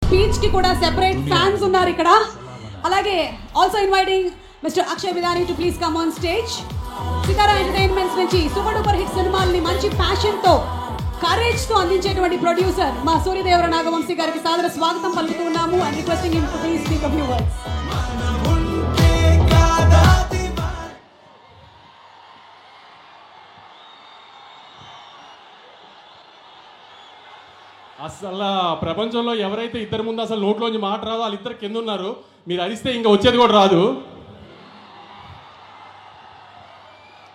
Speech కి కూడా separate fans ఉన్నారు ఇక్కడ. అలాగే also inviting mister Akshay Vidhani to please come on stage. Sithara entertainments నుంచి సూపర్ డూపర్ హిట్ సినిమాల్ని మంచి ప్యాషన్ తో కరేజ్ తో అందించేటువంటి ప్రొడ్యూసర్ మా సూర్యదేవర నాగవంశీ గారికి సాదర స్వాగతం పలుకుతూ ఉన్నాము and requesting him to please speak a few words. అసలు ప్రపంచంలో ఎవరైతే ఇద్దరు ముందు అసలు నోట్లోంచి మాట రాదో వాళ్ళిద్దరు కింద ఉన్నారు. మీరు అరిస్తే ఇంకా వచ్చేది కూడా రాదు.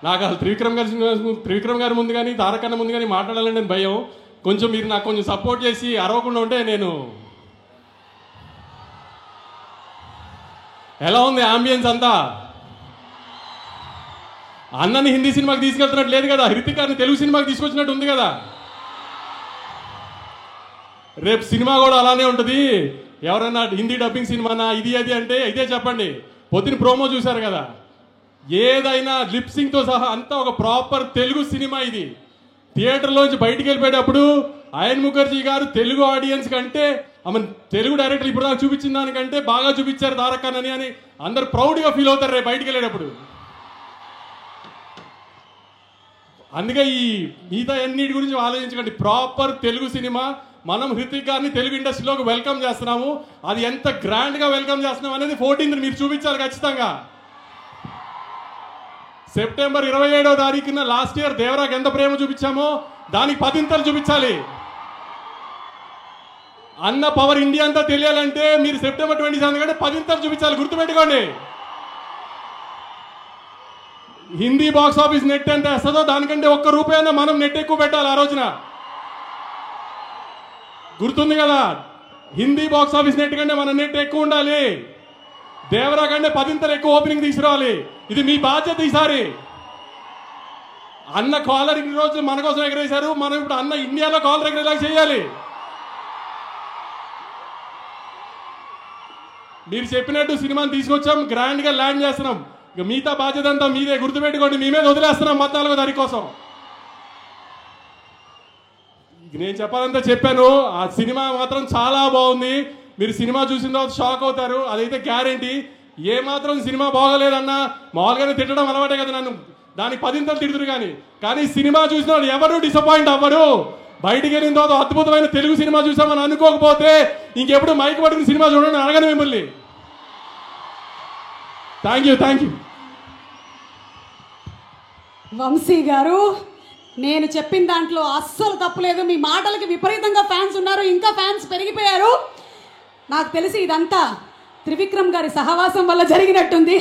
నాకు అసలు త్రివిక్రమ్ గారి ముందు కానీ తారకన్న ముందు కానీ మాట్లాడాలని భయం. కొంచెం మీరు నాకు కొంచెం సపోర్ట్ చేసి అరవకుండా ఉంటే నేను. ఎలా ఉంది ఆంబియన్స్ అంతా? అన్నని హిందీ సినిమాకి తీసుకెళ్తున్నట్టు లేదు కదా, హృతిక్ గారిని తెలుగు సినిమాకి తీసుకొచ్చినట్టు ఉంది కదా. రేపు సినిమా కూడా అలానే ఉంటుంది. ఎవరన్నా హిందీ డబ్బింగ్ సినిమానా ఇది అది అంటే ఇదే చెప్పండి. పొద్దున ప్రోమో చూశారు కదా, ఏదైనా లిప్సింగ్తో సహా అంతా ఒక ప్రాపర్ తెలుగు సినిమా. ఇది థియేటర్లోంచి బయటికి వెళ్ళిపోయేటప్పుడు అయన్ ముఖర్జీ గారు తెలుగు ఆడియన్స్ కంటే ఆమె తెలుగు డైరెక్టర్ ఇప్పుడు దాకా చూపించిన దానికంటే బాగా చూపించారు తారక్ అని అందరు ప్రౌడ్గా ఫీల్ అవుతారు రేపు బయటికి వెళ్ళేటప్పుడు. అందుకే ఈ మిగతా అన్నిటి గురించి ఆలోచించకండి. Proper Telugu cinema. మనం హృతిక్ గారిని తెలుగు ఇండస్ట్రీలోకి వెల్కమ్ చేస్తున్నాము. అది ఎంత గ్రాండ్గా వెల్కమ్ చేస్తున్నాం అనేది 14th మీరు చూపించాలి ఖచ్చితంగా. సెప్టెంబర్ 27వ తారీఖున లాస్ట్ ఇయర్ దేవరాకి ఎంత ప్రేమ చూపించామో దానికి 10 చూపించాలి. అన్న పవర్ ఇండియా అంతా తెలియాలంటే మీరు సెప్టెంబర్ 27 కంటే 10 చూపించాలి. గుర్తుపెట్టుకోండి. హిందీ బాక్స్ ఆఫీస్ నెట్ ఎంత వేస్తుందో దానికంటే ₹1 మనం నెట్ ఎక్కువ పెట్టాలి ఆ రోజున. గుర్తుంది కదా, హిందీ బాక్స్ ఆఫీస్ నెట్ కంటే మన నెట్ ఎక్కువ ఉండాలి. దేవరా కంటే 10 ఎక్కువ ఓపెనింగ్ తీసుకురావాలి. ఇది మీ బాధ్యత. ఈసారి అన్న కాలర్ ఇన్ని రోజులు మన కోసం ఎగరేశారు, మనం ఇప్పుడు అన్న ఇండియాలో కాలర్ ఎగరేలా చేయాలి. మీరు చెప్పినట్టు సినిమాని తీసుకొచ్చాం, గ్రాండ్ గా ల్యాండ్ చేస్తున్నాం. ఇక మిగతా బాధ్యత అంతా మీదే. గుర్తుపెట్టుకోండి, మీ మీద వదిలేస్తున్నాం 14వ తారీఖు కోసం. నేను చెప్పాలంతా చెప్పాను. ఆ సినిమా మాత్రం చాలా బాగుంది. మీరు సినిమా చూసిన తర్వాత షాక్ అవుతారు, అదైతే గ్యారెంటీ. ఏ మాత్రం సినిమా బాగోలేదన్నా మామూలుగానే తిట్టడం అలవాటే కదా నన్ను, దానికి 10 తిడుతురు. కానీ సినిమా చూసిన వాళ్ళు ఎవరు డిసప్పాయింట్ అవ్వరు. బయటికి వెళ్ళిన తర్వాత అద్భుతమైన తెలుగు సినిమా చూసామని అనుకోకపోతే ఇంకెప్పుడు మైక్ పట్టుకుని సినిమా చూడండి అడగను మిమ్మల్ని. Thank you. వంశీ గారు, నేను చెప్పిన దాంట్లో అస్సలు తప్పులేదు. మీ మాటలకి విపరీతంగా ఫ్యాన్స్ ఉన్నారు, ఇంకా ఫ్యాన్స్ పెరిగిపోయారు. నాకు తెలిసి ఇదంతా త్రివిక్రమ్ గారి సహవాసం వల్ల జరిగినట్టుంది.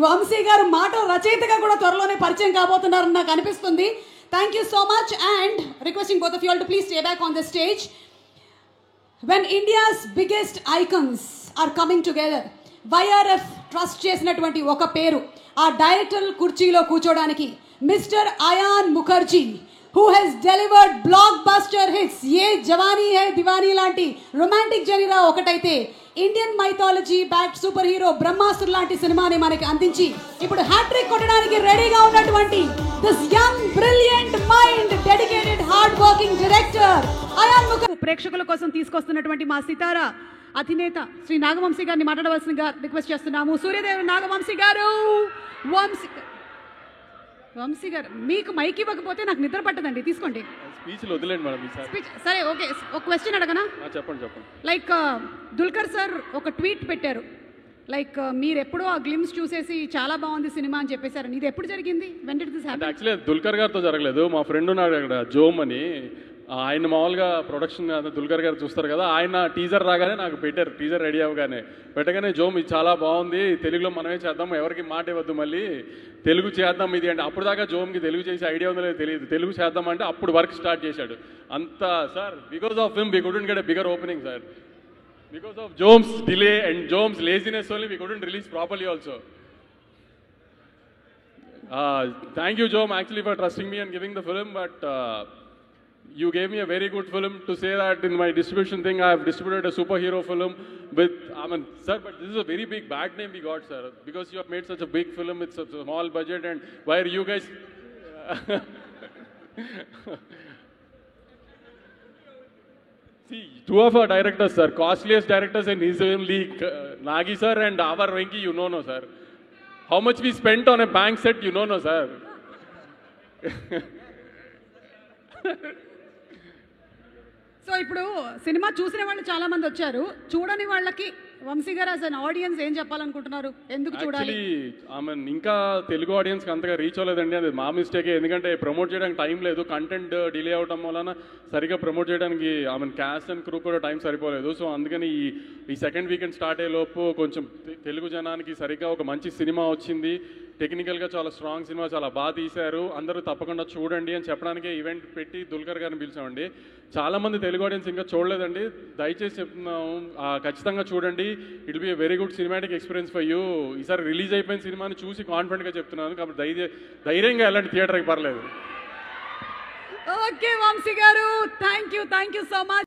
వంశీ గారు మాటల రచయితగా కూడా త్వరలోనే పరిచయం కాబోతున్నారని నాకు అనిపిస్తుంది. Thank you so much and requesting both of you all to please stay back on the stage. When India's biggest icons are coming together, YRF trust చేసినటువంటి ఒక పేరు ఆ డైరెక్టర్ కుర్చీలో కూర్చోడానికి mister Ayan Mukherjee, who has delivered blockbuster hits. ye jawani hai diwani లాంటి romantic genre ఒకటైతే Indian mythology backed super hero Brahmastra లాంటి సినిమాని మనకి అందించి ఇప్పుడు హ్యాట్రిక్ కొట్టడానికి రెడీగా ఉన్నటువంటి this young brilliant mind dedicated hard working director Ayan Mukerji ప్రేక్షకుల కోసం తీసుకొస్తున్నటువంటి మా సితారా అధినేత శ్రీ నాగవంశీ గారిని మాట్లాడవలసిందిగా రిక్వెస్ట్ చేస్తున్నాము. సూర్యదేవర నాగవంశీ గారు. వంశీ గారు, మీకు మైక్ ఇవ్వకపోతే నాకు నిద్ర పట్టదండి, తీసుకోండి. స్పీచ్లు వదిలేండి మేడం ఈసారి. స్పీచ్ సరే, ఓకే. ఒక క్వశ్చన్ అడగనా? చెప్పండి. లైక్ దుల్కర్ సార్ ఒక ట్వీట్ పెట్టారు, లైక్ మీరు ఎప్పుడో ఆ గ్లిమ్స్ చూసేసి చాలా బాగుంది సినిమా అని చెప్పేశారు. ఇది ఎప్పుడు జరిగింది? When did this happen? Actually Dulquer గారితో జరగలేదు. మా ఫ్రెండ్ ఉన్నాడు అక్కడ, జోమ్ అని. ఆయన మామూలుగా ప్రొడక్షన్ దుల్కర్ గారు చూస్తారు కదా, ఆయన టీజర్ రాగానే నాకు పెట్టారు. టీజర్ రెడీ అవ్వగానే పెట్టగానే జోమ్ ఇది చాలా బాగుంది, తెలుగులో మనమే చేద్దాం, ఎవరికి మాట ఇవ్వద్దు, మళ్ళీ తెలుగు చేద్దాం ఇది అంటే. అప్పుడు దాకా జోమ్కి తెలుగు చేసే ఐడియా ఉందో లేదో తెలియదు. తెలుగు చేద్దాం అంటే అప్పుడు వర్క్ స్టార్ట్ చేశాడు. అంతా sir because of him we couldn't get a bigger opening sir. Because of Jom's delay and Jom's laziness only we couldn't release properly also. Thank you Jom actually for trusting me and giving the film, but you gave me a very good film to say that in my distribution thing I have distributed a superhero film with, I mean, sir, but this is a very big bad name we got, sir, because you have made such a big film with such a small budget, and where you guys See, two of our directors, sir, costliest directors in his own league, Nagi sir and our Venki, you know, no, sir. How much we spent on a bank set, you know, no, sir. So ఇప్పుడు cinema చూసిన వాళ్ళు చాలా మంది వచ్చారు, చూడని వాళ్ళకి వంశీ గారు as an audience ఏం చెప్పాలనుకుంటున్నారు? ఎందుకు చూడాలి? ఆమె ఇంకా తెలుగు ఆడియన్స్కి అంతగా రీచ్ అవ్వలేదండి, అది మా మిస్టేకే. ఎందుకంటే ప్రమోట్ చేయడానికి టైం లేదు, కంటెంట్ డిలే అవడం వలన సరిగా ప్రమోట్ చేయడానికి ఆమె క్యాస్ట్ అండ్ క్రూ కూడా టైం సరిపోలేదు. సో అందుకని ఈ సెకండ్ వీకెండ్ స్టార్ట్ అయ్యే లోపు కొంచెం తెలుగు జనానికి సరిగ్గా ఒక మంచి సినిమా వచ్చింది, టెక్నికల్గా చాలా స్ట్రాంగ్ సినిమా, చాలా బాగా తీశారు, అందరూ తప్పకుండా చూడండి అని చెప్పడానికి ఈవెంట్ పెట్టి దుల్కర్ గారిని పిలిచామండి. చాలామంది తెలుగు ఆడియన్స్ ఇంకా చూడలేదండి, దయచేసి చెప్తున్నాము ఖచ్చితంగా చూడండి. It be a very good cinematic experience for you. ఈసారి రిలీజ్ అయిపోయిన సినిమాని చూసి కాన్ఫిడెంట్గా చెప్తున్నాను, కాబట్టి ధైర్యంగా వెళ్ళండి థియేటర్కి, పర్లేదు. ఓకే వంశీ గారు, థ్యాంక్ యూ సో మచ్.